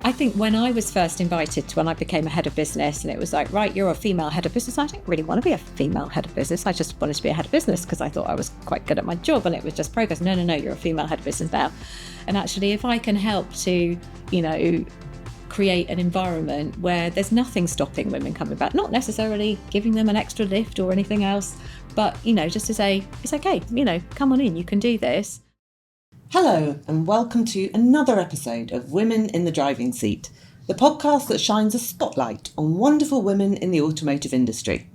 I think when I was first invited to when I became a head of business and it was like, right, you're a female head of business. I didn't really want to be a female head of business. I just wanted to be a head of business because I thought I was quite good at my job and it was just progress. No, you're a female head of business now. And actually, if I can help to, create an environment where there's nothing stopping women coming back, not necessarily giving them an extra lift or anything else, but, just to say, it's okay, come on in, you can do this. Hello and welcome to another episode of Women in the Driving Seat, the podcast that shines a spotlight on wonderful women in the automotive industry.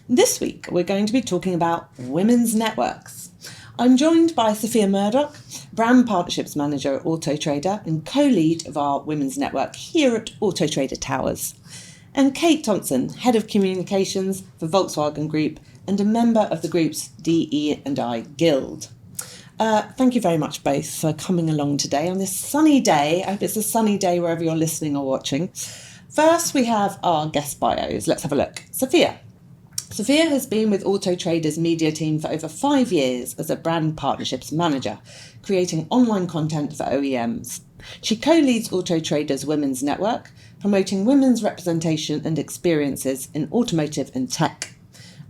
This week we're going to be talking about women's networks. I'm joined by Sophia Murdock, Brand Partnerships Manager at Autotrader and co-lead of our women's network here at Autotrader Towers, and Kate Thompson, Head of Communications for Volkswagen Group and a member of the group's DE&I Guild. Thank you very much both for coming along today on this sunny day. I hope it's a sunny day wherever you're listening or watching. First, we have our guest bios. Let's have a look. Sophia has been with Autotrader's media team for over 5 years as a brand partnerships manager, creating online content for OEMs. She co-leads Autotrader's women's network, promoting women's representation and experiences in automotive and tech.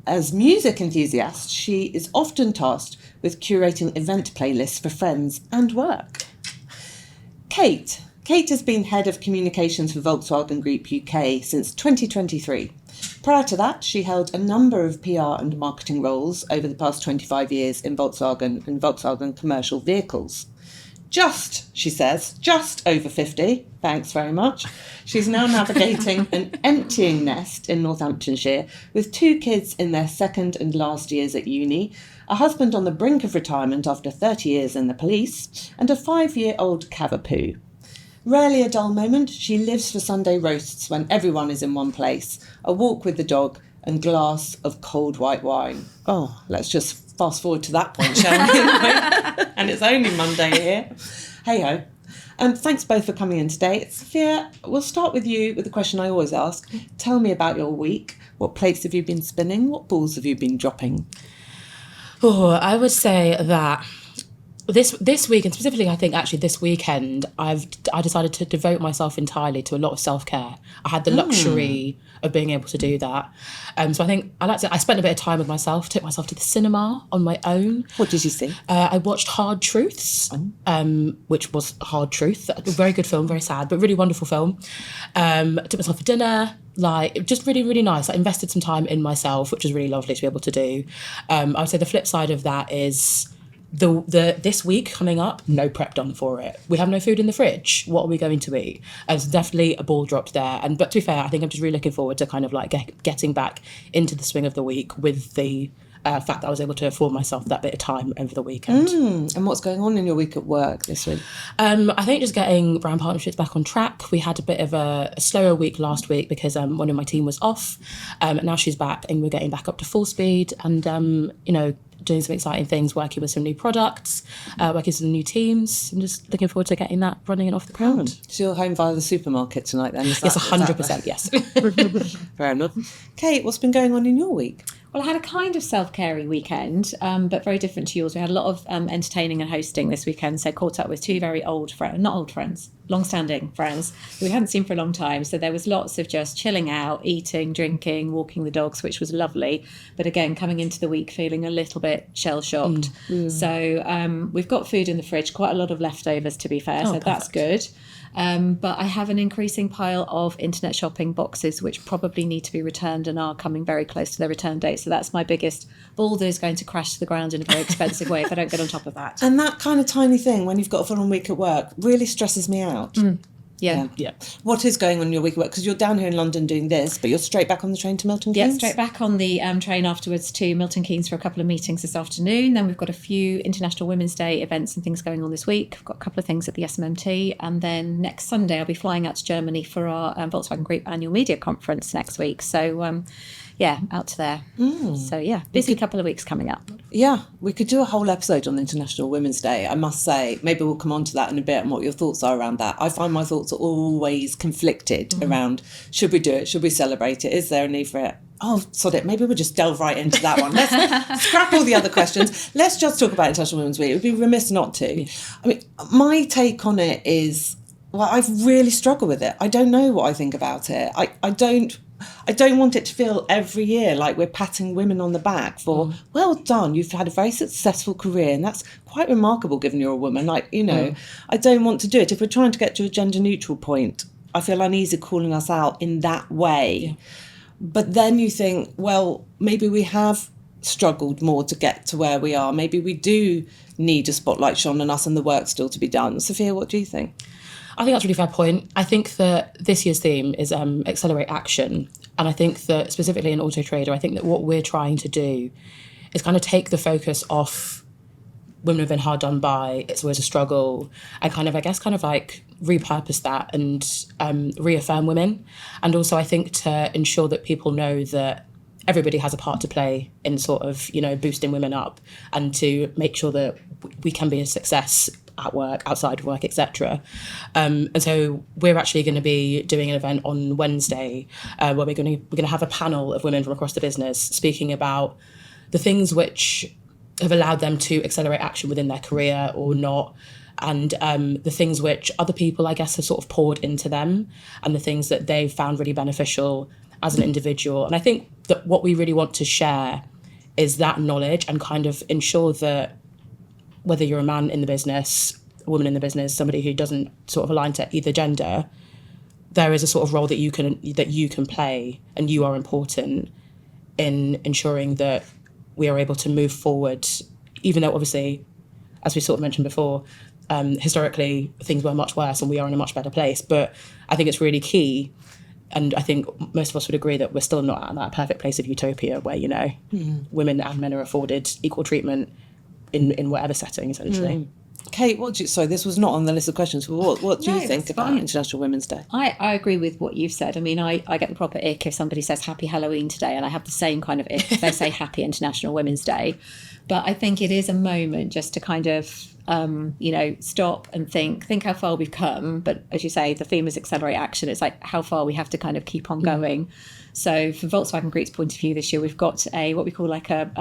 As music enthusiast, she is often tasked with curating event playlists for friends and work. Kate has been Head of Communications for Volkswagen Group UK since 2023. Prior to that, she held a number of PR and marketing roles over the past 25 years in Volkswagen and Volkswagen commercial vehicles. She says, just over 50. Thanks very much. She's now navigating an emptying nest in Northamptonshire with 2 kids in their second and last years at uni, a husband on the brink of retirement after 30 years in the police, and a 5-year-old cavapoo. Rarely a dull moment, she lives for Sunday roasts when everyone is in one place, a walk with the dog and glass of cold white wine. Oh, let's just fast forward to that point, shall we? And it's only Monday here. Hey-ho. Thanks both for coming in today. Sophia, we'll start with you with the question I always ask. Tell me about your week. What plates have you been spinning? What balls have you been dropping? Oh, I would say that this week, and specifically I think actually this weekend, I decided to devote myself entirely to a lot of self-care. I had the luxury of being able to do that. So I think I spent a bit of time with myself, took myself to the cinema on my own. What did you see? I watched Hard Truths, which was Hard Truth. A very good film, very sad, but really wonderful film. Took myself for dinner. Just really, really nice. I invested some time in myself, which was really lovely to be able to do. I would say the flip side of that is this week coming up, no prep done for it. We have no food in the fridge. What are we going to eat? There's definitely a ball dropped there. But to be fair, I think I'm just really looking forward to kind of getting back into the swing of the week with the fact that I was able to afford myself that bit of time over the weekend. And what's going on in your week at work this week? I think just getting brand partnerships back on track. We had a bit of a slower week last week because one of my team was off. Now she's back and we're getting back up to full speed and, doing some exciting things, working with some new products, working with some new teams. I'm just looking forward to getting that running and off the ground. So you're home via the supermarket tonight then? Yes, 100%, yes. Fair enough. Kate, what's been going on in your week? Well, I had a kind of self-caring weekend, but very different to yours. We had a lot of entertaining and hosting this weekend, so caught up with 2 very long-standing friends who we hadn't seen for a long time. So there was lots of just chilling out, eating, drinking, walking the dogs, which was lovely. But again, coming into the week feeling a little bit shell-shocked. So we've got food in the fridge, quite a lot of leftovers to be fair, so perfect. That's good. But I have an increasing pile of internet shopping boxes which probably need to be returned and are coming very close to their return date. So that's my biggest boulder, is going to crash to the ground in a very expensive way if I don't get on top of that. And that kind of tiny thing when you've got a full-on week at work really stresses me out. Yeah. What is going on in your week of work? Because you're down here in London doing this, but you're straight back on the train to Milton Keynes? Yeah, straight back on the train afterwards to Milton Keynes for a couple of meetings this afternoon. Then we've got a few International Women's Day events and things going on this week. We've got a couple of things at the SMMT. And then next Sunday, I'll be flying out to Germany for our Volkswagen Group annual media conference next week. So, out to there. So, busy couple of weeks coming up. Yeah, we could do a whole episode on International Women's Day, I must say. Maybe we'll come on to that in a bit and what your thoughts are around that. I find my thoughts are always conflicted around, should we do it? Should we celebrate it? Is there a need for it? Oh, sod it. Maybe we'll just delve right into that one. Let's scrap all the other questions. Let's just talk about International Women's Week. It would be remiss not to. I mean, my take on it is, Well, I've really struggled with it. I don't know what I think about it. I don't want it to feel every year like we're patting women on the back for, well done, you've had a very successful career, and that's quite remarkable given you're a woman. Like, I don't want to do it. If we're trying to get to a gender neutral point, I feel uneasy calling us out in that way. Yeah. But then you think, well, maybe we have struggled more to get to where we are. Maybe we do need a spotlight shone on us and the work still to be done. Sophia, what do you think? I think that's a really fair point. I think that this year's theme is accelerate action. And I think that specifically in Autotrader, I think that what we're trying to do is kind of take the focus off women have been hard done by, it's always a struggle, and kind of like repurpose that and reaffirm women. And also I think to ensure that people know that everybody has a part to play in sort of, boosting women up, and to make sure that we can be a success at work, outside of work, etc. And so we're actually going to be doing an event on Wednesday where we're going to have a panel of women from across the business speaking about the things which have allowed them to accelerate action within their career or not, and the things which other people, I guess, have sort of poured into them, and the things that they've found really beneficial as an individual. And I think that what we really want to share is that knowledge, and kind of ensure that whether you're a man in the business, a woman in the business, somebody who doesn't sort of align to either gender, there is a sort of role that you can play, and you are important in ensuring that we are able to move forward, even though obviously, as we sort of mentioned before, historically things were much worse and we are in a much better place. But I think it's really key, and I think most of us would agree that we're still not at that perfect place of utopia where, women and men are afforded equal treatment in whatever setting, essentially. Kate, sorry, this was not on the list of questions, but what do you think about International Women's Day? I agree with what you've said. I mean, I get the proper ick if somebody says Happy Halloween today, and I have the same kind of ick if they say Happy International Women's Day. But I think it is a moment just to kind of, stop and think how far we've come. But as you say, the theme is accelerate action. It's like how far we have to kind of keep on going. So from Volkswagen Group's point of view this year, we've got what we call like a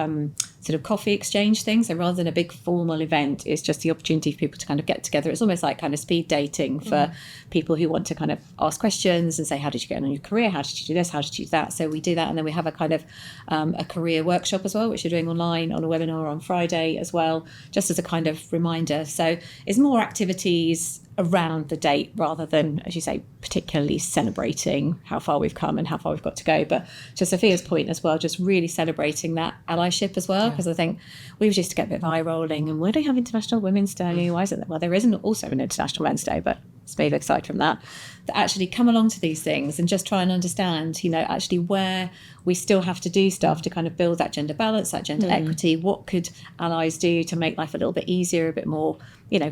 sort of coffee exchange thing. So rather than a big formal event, it's just the opportunity for people to kind of get together. It's almost like kind of speed dating for people who want to kind of ask questions and say, how did you get on in your career? How did you do this? How did you do that? So we do that. And then we have a kind of a career workshop as well, which we're doing online on a webinar on Friday as well, just as a kind of reminder. So it's more activities around the date rather than, as you say, particularly celebrating how far we've come and how far we've got to go. But to Sophia's point as well, just really celebrating that allyship as well, because I think we used to get a bit of eye rolling and why don't you have International Women's Day? Why isn't there? Well, there isn't also an International Men's Day, but let's move aside from that, that actually come along to these things and just try and understand, actually where we still have to do stuff to kind of build that gender balance, that gender equity. What could allies do to make life a little bit easier, a bit more,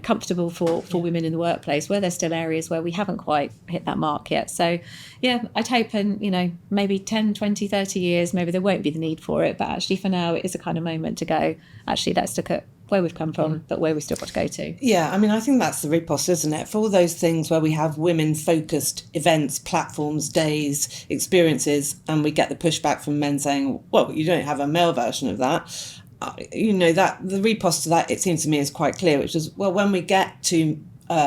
comfortable for women in the workplace, where there's still areas where we haven't quite hit that mark yet. So, I'd hope in, maybe 10, 20, 30 years, maybe there won't be the need for it. But actually for now, it is a kind of moment to go, actually, let's look at where we've come from, but where we've still got to go to. Yeah, I mean, I think that's the riposte, isn't it? For all those things where we have women-focused events, platforms, days, experiences, and we get the pushback from men saying, well, you don't have a male version of that. That the riposte to that, it seems to me, is quite clear, which is, well, when we get to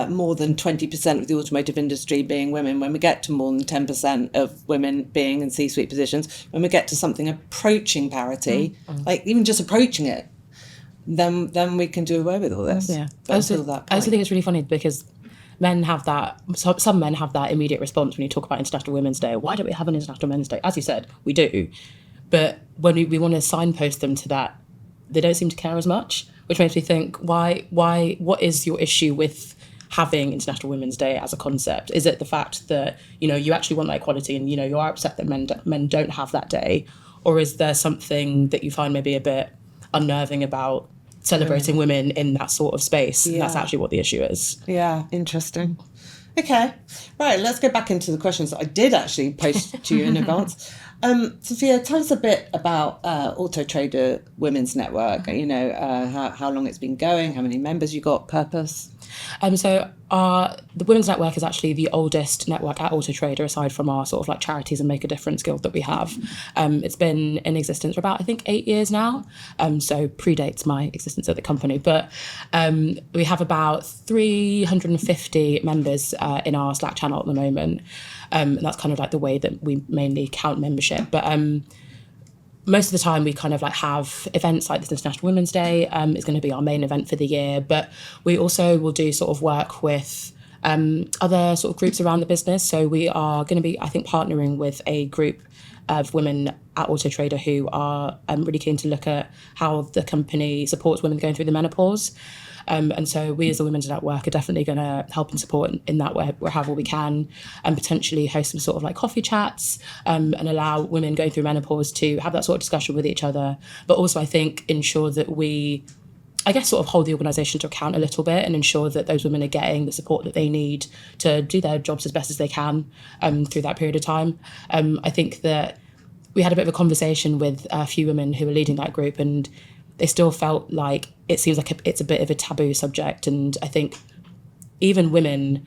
more than 20% of the automotive industry being women, when we get to more than 10% of women being in C-suite positions, when we get to something approaching parity, like even just approaching it, then we can do away with all this. Yeah, I also think it's really funny because men have that. Some men have that immediate response when you talk about International Women's Day. Why don't we have an International Men's Day? As you said, we do, but when we want to signpost them to that, they don't seem to care as much, which makes me think, why? What is your issue with having International Women's Day as a concept? Is it the fact that you actually want that equality and you are upset that men don't have that day, or is there something that you find maybe a bit unnerving about celebrating women in that sort of space? Yeah. That's actually what the issue is. Yeah, interesting. Okay, right, let's go back into the questions that I did actually post to you in advance. Sophia, tell us a bit about Autotrader Women's Network, how long it's been going, how many members you got, purpose. So the Women's Network is actually the oldest network at Autotrader, aside from our sort of like charities and Make a Difference guild that we have. It's been in existence for about, I think, 8 years now. So predates my existence at the company. But we have about 350 members in our Slack channel at the moment. And that's kind of like the way that we mainly count membership. But most of the time we kind of like have events like this International Women's Day is going to be our main event for the year, but we also will do sort of work with other sort of groups around the business. So we are going to be, I think, partnering with a group of women at Autotrader who are really keen to look at how the company supports women going through the menopause. And so we as the Women's Network are definitely going to help and support in that way, however we can, and potentially host some sort of like coffee chats and allow women going through menopause to have that sort of discussion with each other. But also I think ensure that we, I guess, sort of hold the organisation to account a little bit and ensure that those women are getting the support that they need to do their jobs as best as they can through that period of time. I think that we had a bit of a conversation with a few women who were leading that group, and they still felt like it seems like it's a bit of a taboo subject. And I think even women,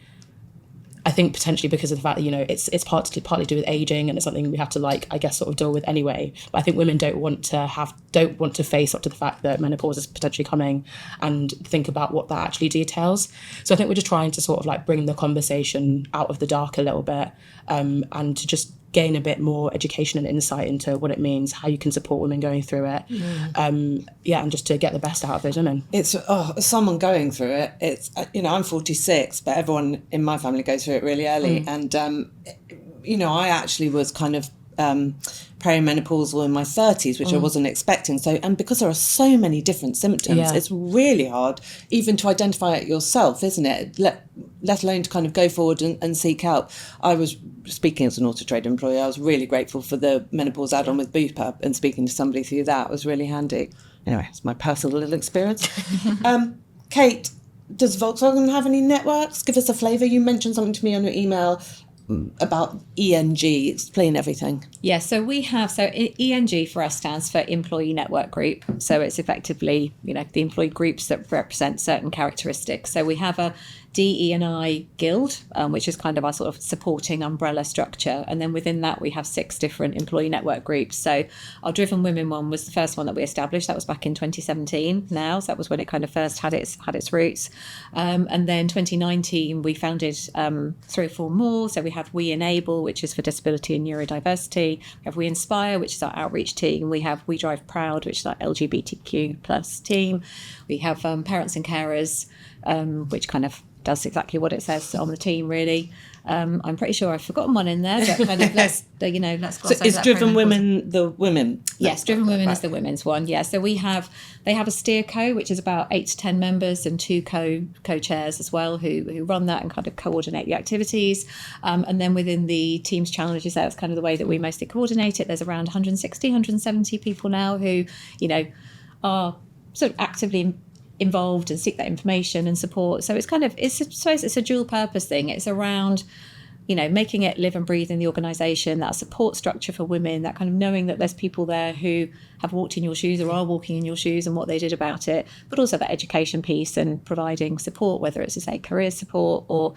I think potentially because of the fact that, you know, it's partly to do with aging and it's something we have to like, I guess, sort of deal with anyway. But I think women don't want to face up to the fact that menopause is potentially coming and think about what that actually details. So I think we're just trying to sort of like bring the conversation out of the dark a little bit and to just gain a bit more education and insight into what it means, how you can support women going through it. And just to get the best out of those women. It's someone going through it. It's I'm 46, but everyone in my family goes through it really early. And I actually was kind of perimenopausal in my 30s, which I wasn't expecting. So, and because there are so many different symptoms, it's really hard even to identify it yourself, isn't it? Let alone to kind of go forward and seek help. I was speaking as an Autotrader employee. I was really grateful for the menopause add-on with Bupa, and speaking to somebody through that was really handy. Anyway, it's my personal little experience. Kate, does Volkswagen have any networks? Give us a flavour. You mentioned something to me on your email about ENG. Explain everything. Yeah, so we have, ENG for us stands for Employee Network Group. So it's effectively, the employee groups that represent certain characteristics. So we have a DE&I guild, which is kind of our sort of supporting umbrella structure. And then within that, we have 6 different employee network groups. So our Driven Women one was the first one that we established. That was back in 2017 now. So that was when it kind of first had its roots. And then 2019, we founded 3 or 4 more. So we have We Enable, which is for disability and neurodiversity. We have We Inspire, which is our outreach team. We have We Drive Proud, which is our LGBTQ plus team. We have Parents and Carers, which kind of does exactly what it says on the team, really. I'm pretty sure I've forgotten one in there, but kind of let's gloss So is Driven Women the women? Yes, Driven Women is the women's one. Yeah, so they have a steer co, which is about 8 to 10 members, and 2 co-chairs as well who run that and kind of coordinate the activities. And then within the team's challenges, that's kind of the way that we mostly coordinate it. There's around 170 people now who, are sort of actively involved and seek that information and support. So it's a dual purpose thing. It's around, making it live and breathe in the organisation, that support structure for women, that kind of knowing that there's people there who have walked in your shoes or are walking in your shoes and what they did about it, but also that education piece and providing support, whether it's, career support or,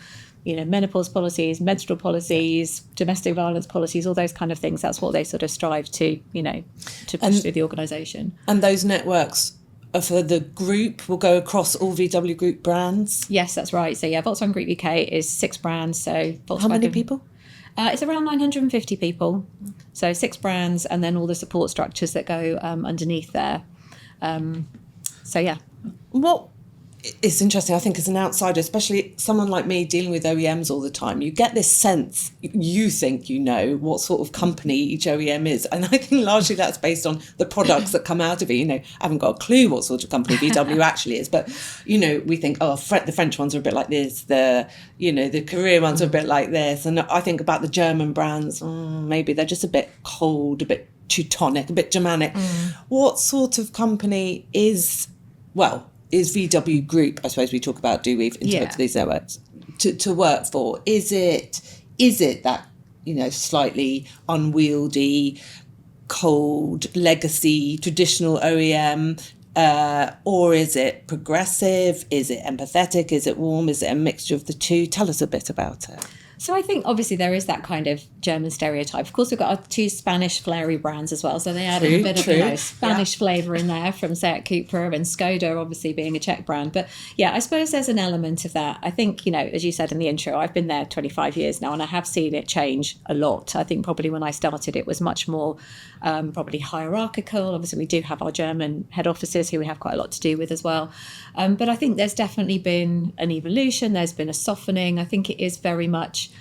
menopause policies, menstrual policies, domestic violence policies, all those kind of things. That's what they sort of strive to push through the organisation. And those networks for the group will go across all VW Group brands? Yes, that's right. So Volkswagen Group UK is 6 brands. So Volkswagen, how many people? It's around 950 people. So 6 brands, and then all the support structures that go underneath there. It's interesting, I think, as an outsider, especially someone like me dealing with OEMs all the time, you get this sense, you think what sort of company each OEM is. And I think largely that's based on the products that come out of it. I haven't got a clue what sort of company VW actually is, but, we think, the French ones are a bit like this, the Korean ones are a bit like this. And I think about the German brands, maybe they're just a bit cold, a bit Teutonic, a bit Germanic. What sort of company is VW Group, I suppose we talk about, do we, into these networks, to work for? Is it that, slightly unwieldy, cold, legacy, traditional OEM? Or is it progressive? Is it empathetic? Is it warm? Is it a mixture of the two? Tell us a bit about it. So I think obviously there is that kind of German stereotype. Of course, we've got our 2 Spanish flary brands as well. So they added a bit of Spanish flavour in there from Seat Cupra, and Skoda obviously being a Czech brand. But yeah, I suppose there's an element of that. I think, as you said in the intro, I've been there 25 years now and I have seen it change a lot. I think probably when I started it was much more probably hierarchical. Obviously we do have our German head offices who we have quite a lot to do with as well. But I think there's definitely been an evolution. There's been a softening. I think it is very much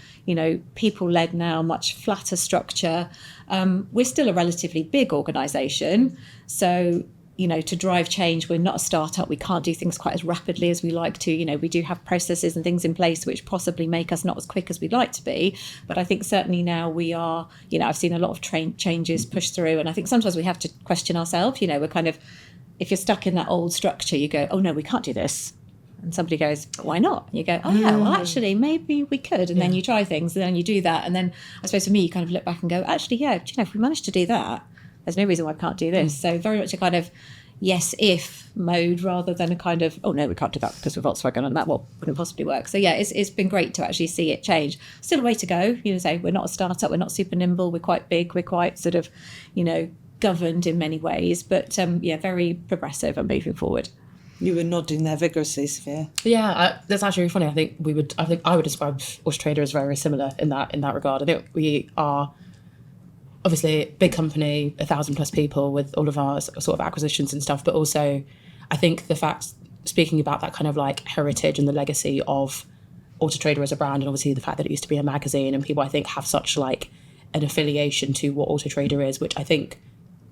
people-led now, much flatter structure. We're still a relatively big organisation. So, to drive change, we're not a startup. We can't do things quite as rapidly as we like to. We do have processes and things in place which possibly make us not as quick as we'd like to be. But I think certainly now we are, I've seen a lot of changes pushed through. And I think sometimes we have to question ourselves. We're kind of, if you're stuck in that old structure, you go, oh, no, we can't do this. And somebody goes, but why not? And you go, oh, yeah, well, actually, maybe we could. And then you try things and then you do that. And then I suppose for me, you kind of look back and go, actually, yeah, if we manage to do that, there's no reason why I can't do this. So very much a kind of yes, if mode rather than a kind of, oh, no, we can't do that because we're Volkswagen and that wouldn't possibly work. So, yeah, it's been great to actually see it change. Still a way to go. Say we're not a startup, we're not super nimble, we're quite big, we're quite sort of, governed in many ways. But, very progressive and moving forward. You were nodding there vigorously, Sophia. Yeah, that's actually really funny. I think I would describe Autotrader as very similar in that regard. I think we are obviously a big company, 1,000+ people with all of our sort of acquisitions and stuff, but also I think the fact, speaking about that kind of like heritage and the legacy of Autotrader as a brand, and obviously the fact that it used to be a magazine, and people I think have such like an affiliation to what Autotrader is, which I think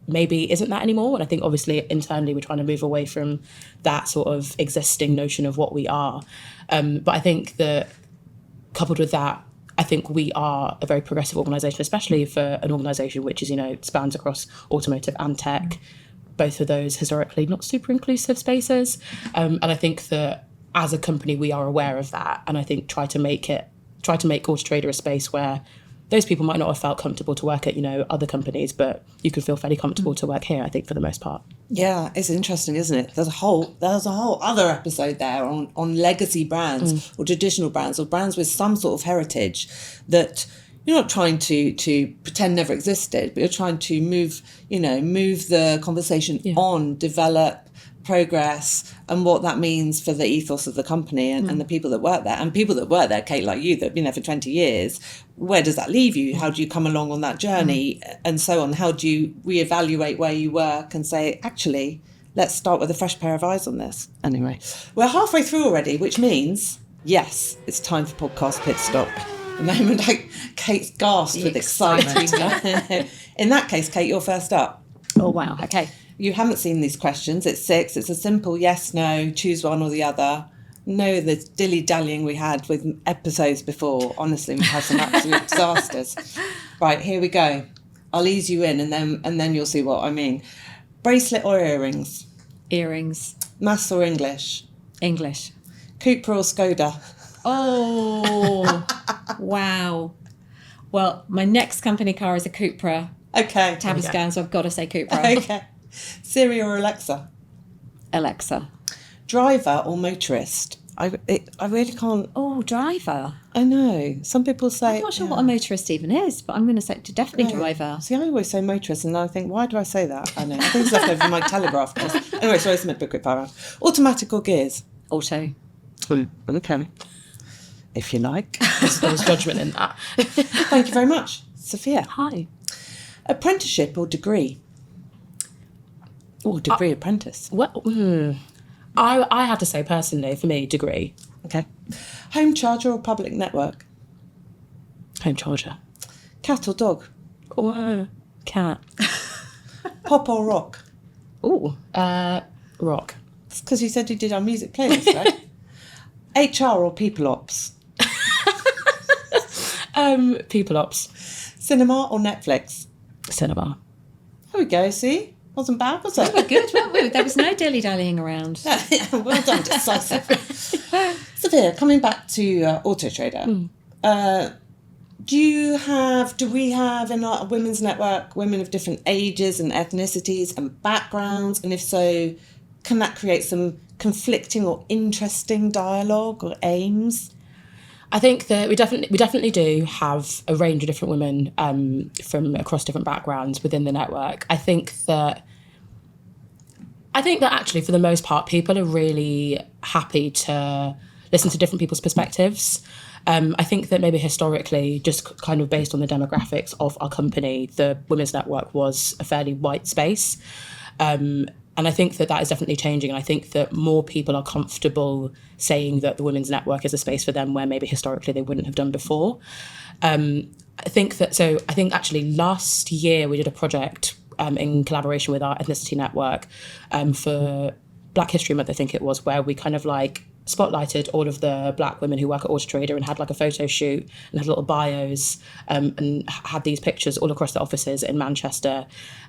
maybe isn't that anymore. And I think obviously internally we're trying to move away from that sort of existing notion of what we are. But I think that coupled with that, I think we are a very progressive organisation, especially for an organisation which is, spans across automotive and tech, both of those historically not super inclusive spaces. And I think that as a company, we are aware of that. And I think try to make Autotrader a space where those people might not have felt comfortable to work at, other companies, but you could feel fairly comfortable to work here, I think, for the most part. Yeah, it's interesting, isn't it? There's a whole other episode there on legacy brands or traditional brands or brands with some sort of heritage that you're not trying to pretend never existed, but you're trying to move the conversation on, develop, progress, and what that means for the ethos of the company and the people that work there. And people that work there, Kate, like you, that have been there for 20 years, where does that leave you? How do you come along on that journey and so on? How do you reevaluate where you work and say, actually, let's start with a fresh pair of eyes on this? Anyway, we're halfway through already, which means, yes, it's time for podcast pit stop. The moment Kate's gasped with excitement. In that case, Kate, you're first up. Oh, wow. Okay. You haven't seen these questions. It's 6. It's a simple yes, no, choose one or the other. No, the dilly-dallying we had with episodes before. Honestly, we've had some absolute disasters. Right, here we go. I'll ease you in and then you'll see what I mean. Bracelet or earrings? Earrings. Maths or English? English. Cupra or Skoda? Oh, wow. Well, my next company car is a Cupra. Okay. Tabascan, so I've got to say Cupra. Okay. Siri or Alexa? Alexa. Driver or motorist? I really can't. Oh, driver. I know. Some people say. I'm not sure what a motorist even is, but I'm going to say definitely driver. See, I always say motorist, and I think, why do I say that? I know. I think it's left over from my Telegraph course. Anyway, sorry, it's meant to be a quick power. Automatic or gears? Auto. Okay. If you like. There's judgment in that. Thank you very much. Sophia. Hi. Apprenticeship or degree? Or degree apprentice? Well, I had to say personally, for me, degree. Okay. Home charger or public network? Home charger. Cat or dog? Or cat. Pop or rock? Ooh, rock. It's because you said you did our music playlist, right? HR or people ops? People ops. Cinema or Netflix? Cinema. There we go, see? Wasn't bad, was it? We're good, weren't we? There was no dilly-dallying around. Well done, decisive. Sophia, coming back to Autotrader, do we have in our women's network women of different ages and ethnicities and backgrounds? And if so, can that create some conflicting or interesting dialogue or aims? I think that we definitely do have a range of different women from across different backgrounds within the network. I think that actually, for the most part, people are really happy to listen to different people's perspectives. I think that maybe historically, just kind of based on the demographics of our company, the Women's Network was a fairly white space. And I think that is definitely changing. And I think that more people are comfortable saying that the Women's Network is a space for them where maybe historically they wouldn't have done before. I think actually last year we did a project in collaboration with our ethnicity network for Black History Month, I think it was, where we kind of like spotlighted all of the Black women who work at Autotrader and had like a photo shoot and had little bios and had these pictures all across the offices in Manchester.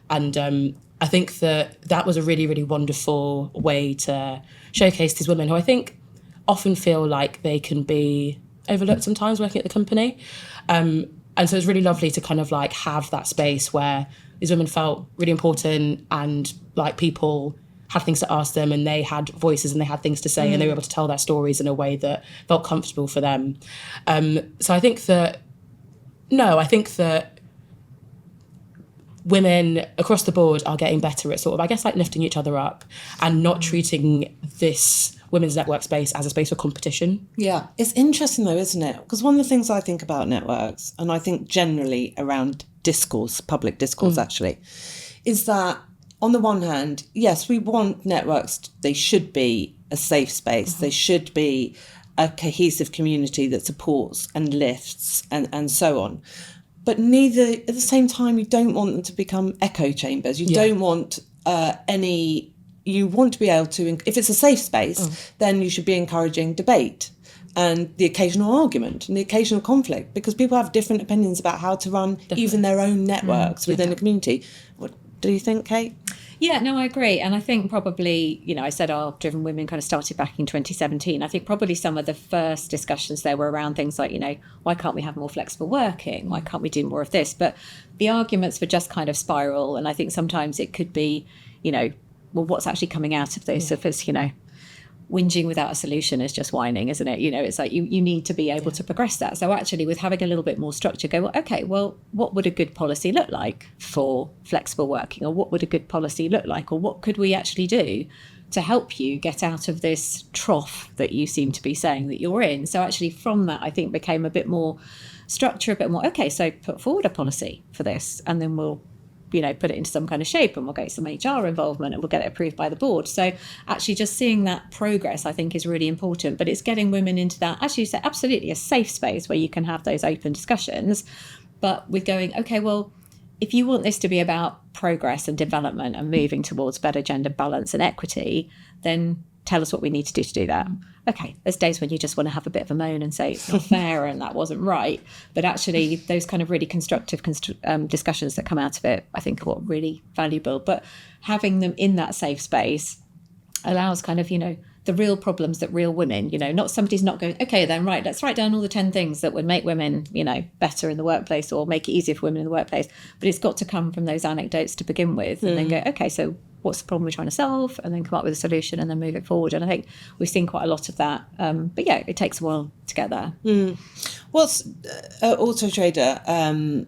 And I think that was a really, really wonderful way to showcase these women who I think often feel like they can be overlooked sometimes working at the company. And so it's really lovely to kind of like have that space where these women felt really important and like people had things to ask them and they had voices and they had things to say and they were able to tell their stories in a way that felt comfortable for them. So I think that women across the board are getting better at sort of, I guess, like lifting each other up and not treating this Women's Network space as a space for competition. Yeah, it's interesting though, isn't it? Because one of the things I think about networks, and I think generally around public discourse actually, is that on the one hand, yes, we want networks, they should be a safe space. They should be a cohesive community that supports and lifts and so on. But neither, at the same time, you don't want them to become echo chambers. You don't want you want to be able to, if it's a safe space, then you should be encouraging debate and the occasional argument and the occasional conflict, because people have different opinions about how to run even their own networks within a community. What do you think, Kate? Yeah, no, I agree. And I think probably, I said our Driven Women kind of started back in 2017. I think probably some of the first discussions there were around things like, why can't we have more flexible working? Why can't we do more of this? But the arguments would just kind of spiral. And I think sometimes it could be, well, what's actually coming out of this? If it's, whinging without a solution is just whining, isn't it? It's like you need to be able to progress that. So actually with having a little bit more structure, go, what would a good policy look like for flexible working? Or what would a good policy look like? Or what could we actually do to help you get out of this trough that you seem to be saying that you're in? So actually from that, I think became a bit more structure, a bit more, so put forward a policy for this and then we'll put it into some kind of shape and we'll get some HR involvement and we'll get it approved by the board. So actually just seeing that progress, I think, is really important. But it's getting women into that, as you say, absolutely a safe space where you can have those open discussions. But with going, if you want this to be about progress and development and moving towards better gender balance and equity, then tell us what we need to do that. There's days when you just want to have a bit of a moan and say it's not fair and that wasn't right. But actually those kind of really constructive discussions that come out of it, I think, are what really valuable. But having them in that safe space allows kind of, the real problems that real women, not somebody's not going, right, let's write down all the 10 things that would make women, better in the workplace or make it easier for women in the workplace. But it's got to come from those anecdotes to begin with and then go, so what's the problem we're trying to solve, and then come up with a solution and then move it forward. And I think we've seen quite a lot of that. But it takes a while to get there. What's Autotrader?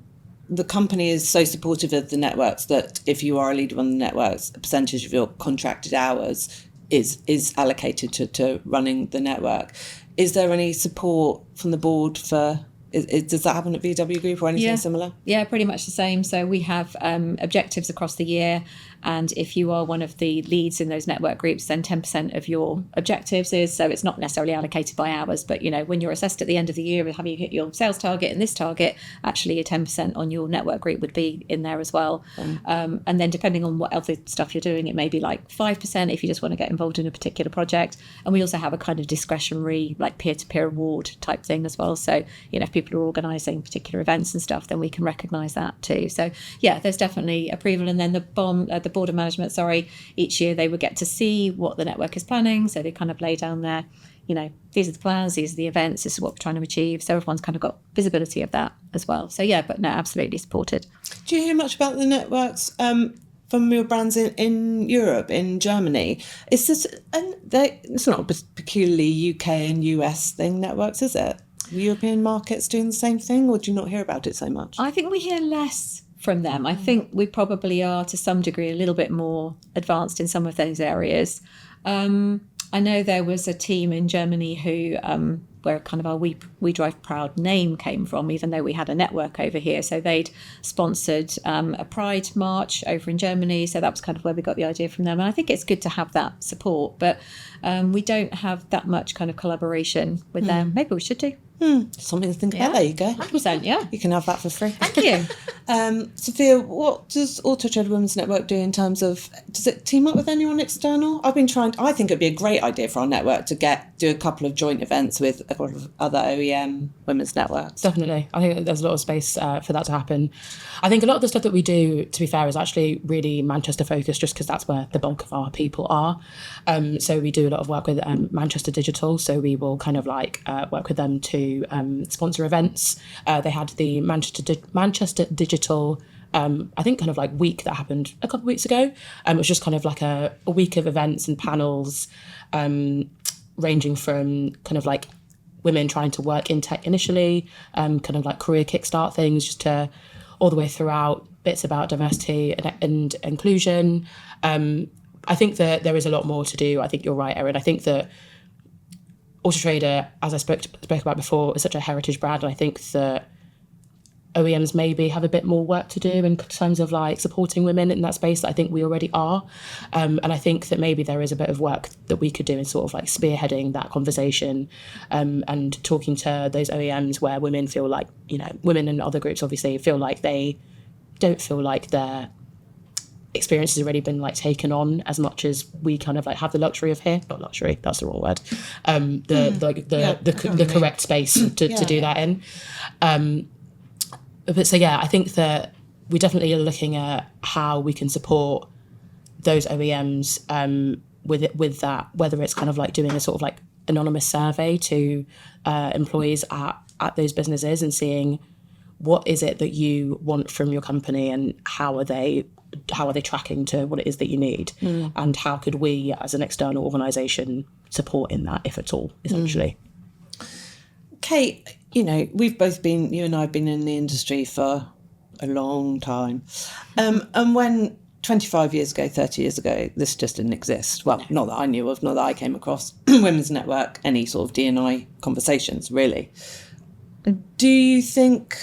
The company is so supportive of the networks that if you are a leader on the networks, a percentage of your contracted hours is allocated to running the network. Is there any support from the board for... does that happen at VW Group or anything similar? Yeah, pretty much the same. So we have objectives across the year. And if you are one of the leads in those network groups, then 10% of your objectives is, so it's not necessarily allocated by hours, but when you're assessed at the end of the year, have you hit your sales target and this target, actually your 10% on your network group would be in there as well. And then depending on what other stuff you're doing, it may be like 5% if you just want to get involved in a particular project. And we also have a kind of discretionary, like peer-to-peer award type thing as well. So, if people are organising particular events and stuff, then we can recognise that too. So there's definitely approval. And then the board of management, each year they would get to see what the network is planning. So they kind of lay down their, these are the plans, these are the events, this is what we're trying to achieve. So everyone's kind of got visibility of that as well. So but no, absolutely supported. Do you hear much about the networks from your brands in Europe, in Germany. It's just, it's not a peculiarly UK and US thing, networks, is it? European markets doing the same thing, or do you not hear about it so much? I think we hear less from them. I think we probably are, to some degree, a little bit more advanced in some of those areas. I know there was a team in Germany who, where kind of our We Drive Proud name came from, even though we had a network over here. So they'd sponsored a Pride march over in Germany. So that was kind of where we got the idea from them. And I think it's good to have that support, but we don't have that much kind of collaboration with them. Maybe we should do. Something to think about. There you go. 100%, yeah. You can have that for free. Thank you. Sophia, what does Autotrader Women's Network do in terms of, does it team up with anyone external? I think it'd be a great idea for our network to do a couple of joint events with a couple of other OEM women's networks. Definitely. I think there's a lot of space for that to happen. I think a lot of the stuff that we do, to be fair, is actually really Manchester focused, just because that's where the bulk of our people are. So we do a lot of work with Manchester Digital. So we will kind of work with them to sponsor events. They had the Manchester Digital I think kind of week that happened a couple of weeks ago. It was just kind of a week of events and panels, ranging from kind of women trying to work in tech initially, kind of career kickstart things, just to all the way throughout bits about diversity and inclusion. I think that there is a lot more to do. I think you're right, Erin. I think that Autotrader, as I spoke about before, is such a heritage brand, and I think that OEMs maybe have a bit more work to do in terms of supporting women in that space that I think we already are. And I think that maybe there is a bit of work that we could do in sort of spearheading that conversation, and talking to those OEMs where women feel women and other groups obviously feel like they don't feel like their experience has already been taken on as much as we kind of have the luxury of here. Not luxury, that's the wrong word. The correct space to do that in. But so I think that we definitely are looking at how we can support those OEMs with that, whether it's kind of doing a sort of anonymous survey to employees at those businesses and seeing what is it that you want from your company and how are they tracking to what it is that you need, and how could we as an external organisation support in that, if at all, essentially. Kate, we've both been, you and I have been in the industry for a long time. And when 25 years ago, 30 years ago, this just didn't exist. Well, not that I knew of, not that I came across Women's Network, any sort of D&I conversations, really. Do you think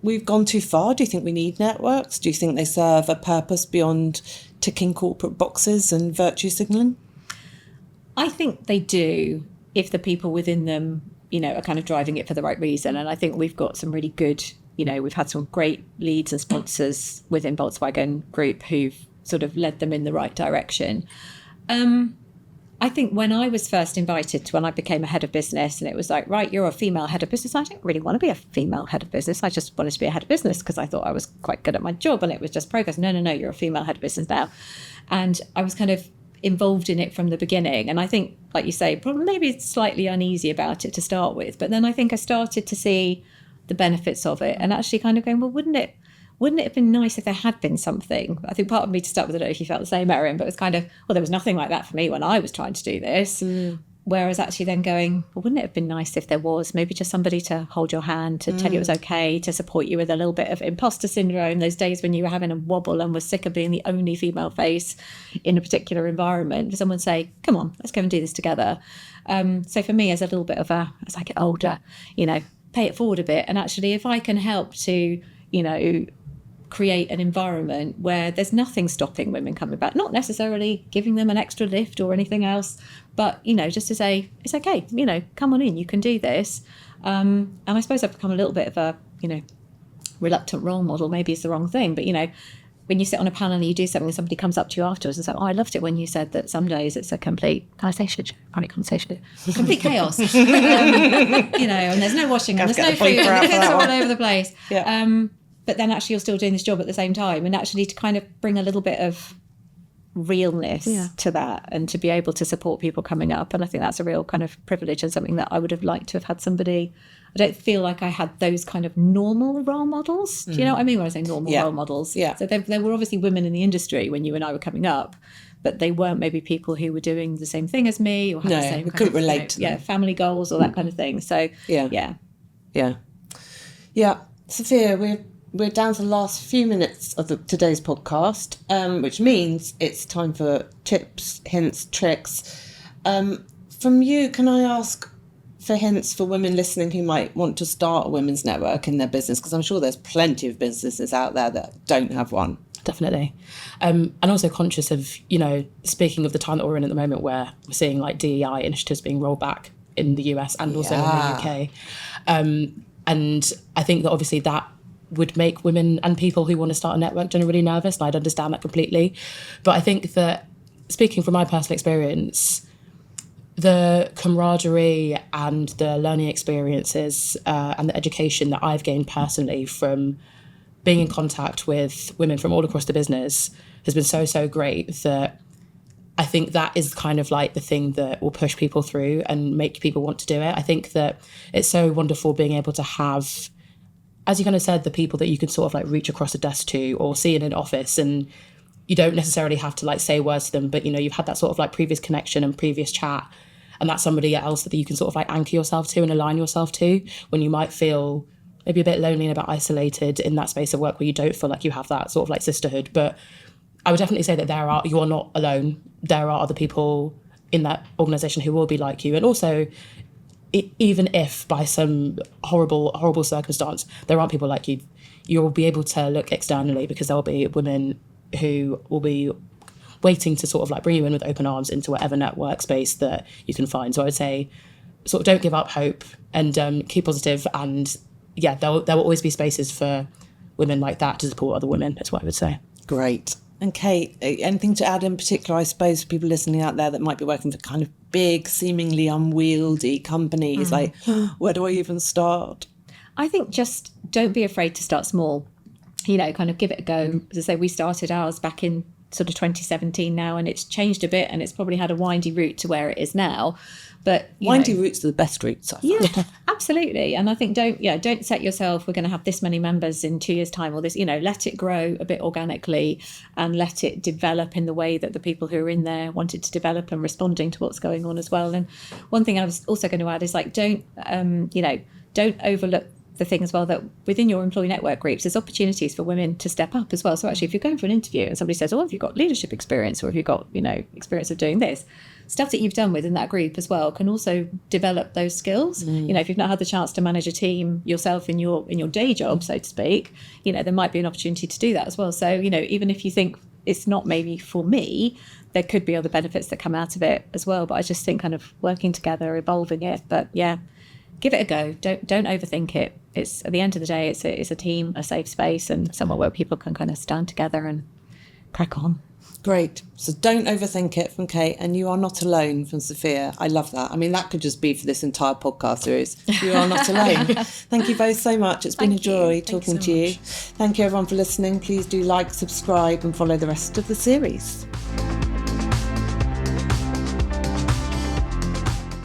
we've gone too far? Do you think we need networks? Do you think they serve a purpose beyond ticking corporate boxes and virtue signalling? I think they do, if the people within them are kind of driving it for the right reason. And I think we've got some really good, we've had some great leads and sponsors within Volkswagen Group who've sort of led them in the right direction. I think when I was first invited to, when I became a head of business, and it was right, you're a female head of business. I didn't really want to be a female head of business. I just wanted to be a head of business because I thought I was quite good at my job and it was just progress. No, you're a female head of business now. And I was kind of involved in it from the beginning. And I think, like you say, probably maybe slightly uneasy about it to start with. But then I think I started to see the benefits of it and actually kind of going, well, wouldn't it have been nice if there had been something? I think part of me, to start with, I don't know if you felt the same, Erin, but it was kind of, well, there was nothing like that for me when I was trying to do this. Whereas actually then going, well, wouldn't it have been nice if there was maybe just somebody to hold your hand, to tell you it was okay, to support you with a little bit of imposter syndrome, those days when you were having a wobble and were sick of being the only female face in a particular environment, for someone to say, come on, let's go and do this together. So for me, as a little bit of as I get older, pay it forward a bit. And actually, if I can help to, create an environment where there's nothing stopping women coming back, not necessarily giving them an extra lift or anything else, but, just to say, it's okay, come on in, you can do this. And I suppose I've become a little bit of a, reluctant role model, maybe it's the wrong thing, but, when you sit on a panel and you do something and somebody comes up to you afterwards and says, I loved it when you said that some days it's a complete, complete chaos, and there's no washing and there's no food and the kids are all over the place. Yeah. But then actually you're still doing this job at the same time, and actually to kind of bring a little bit of realness to that and to be able to support people coming up. And I think that's a real kind of privilege and something that I would have liked to have had somebody I don't feel like I had those kind of normal role models. Do you know what I mean when I say normal role models? Yeah. So there were obviously women in the industry when you and I were coming up, but they weren't maybe people who were doing the same thing as me or had the same we couldn't relate to them. Yeah, family goals or that kind of thing. So yeah. Sophia, we're down to the last few minutes of today's podcast, which means it's time for tips, hints, tricks. From you, can I ask for hints for women listening who might want to start a women's network in their business? Because I'm sure there's plenty of businesses out there that don't have one. Definitely. And also conscious of, speaking of the time that we're in at the moment where we're seeing like DEI initiatives being rolled back in the US and also in the UK. And I think that obviously that would make women and people who want to start a network generally nervous, and I'd understand that completely. But I think that, speaking from my personal experience, the camaraderie and the learning experiences and the education that I've gained personally from being in contact with women from all across the business has been so great that I think that is kind of like the thing that will push people through and make people want to do it. I think that it's so wonderful being able to have, as you kind of said, the people that you can sort of like reach across a desk to or see in an office, and you don't necessarily have to like say words to them, but you've had that sort of like previous connection and previous chat, and that's somebody else that you can sort of like anchor yourself to and align yourself to when you might feel maybe a bit lonely and a bit isolated in that space of work where you don't feel like you have that sort of like sisterhood. But I would definitely say that you are not alone. There are other people in that organisation who will be like you. And also, even if by some horrible circumstance there aren't people like you, you'll be able to look externally, because there will be women who will be waiting to sort of like bring you in with open arms into whatever network space that you can find. So I would say sort of don't give up hope and keep positive. And yeah, there will always be spaces for women like that to support other women. That's what I would say. Great. And Kate, anything to add in particular, I suppose, for people listening out there that might be working for kind of big, seemingly unwieldy companies, like, where do I even start? I think just don't be afraid to start small, kind of give it a go. As I say, we started ours back in sort of 2017 now, and it's changed a bit, and it's probably had a windy route to where it is now. But windy routes are the best routes, I find. Yeah, absolutely. And I think don't set yourself, we're going to have this many members in 2 years' time, or this, let it grow a bit organically and let it develop in the way that the people who are in there wanted to develop and responding to what's going on as well. And one thing I was also going to add is like, don't overlook the thing as well that within your employee network groups, there's opportunities for women to step up as well. So actually, if you're going for an interview and somebody says, have you got leadership experience, or have you got, experience of doing this, stuff that you've done within that group as well can also develop those skills. If you've not had the chance to manage a team yourself in your day job, so to speak, there might be an opportunity to do that as well. So, even if you think it's not maybe for me, there could be other benefits that come out of it as well. But I just think kind of working together, evolving it. But yeah, give it a go. Don't overthink it. It's, at the end of the day, it's a team, a safe space, and somewhere where people can kind of stand together and crack on. Great. So don't overthink it, from Kate, and you are not alone, from Sophia. I love that. I mean, that could just be for this entire podcast series. You are not alone. Thank you both so much. It's been a joy talking to you. Thank you everyone for listening. Please do like, subscribe, and follow the rest of the series.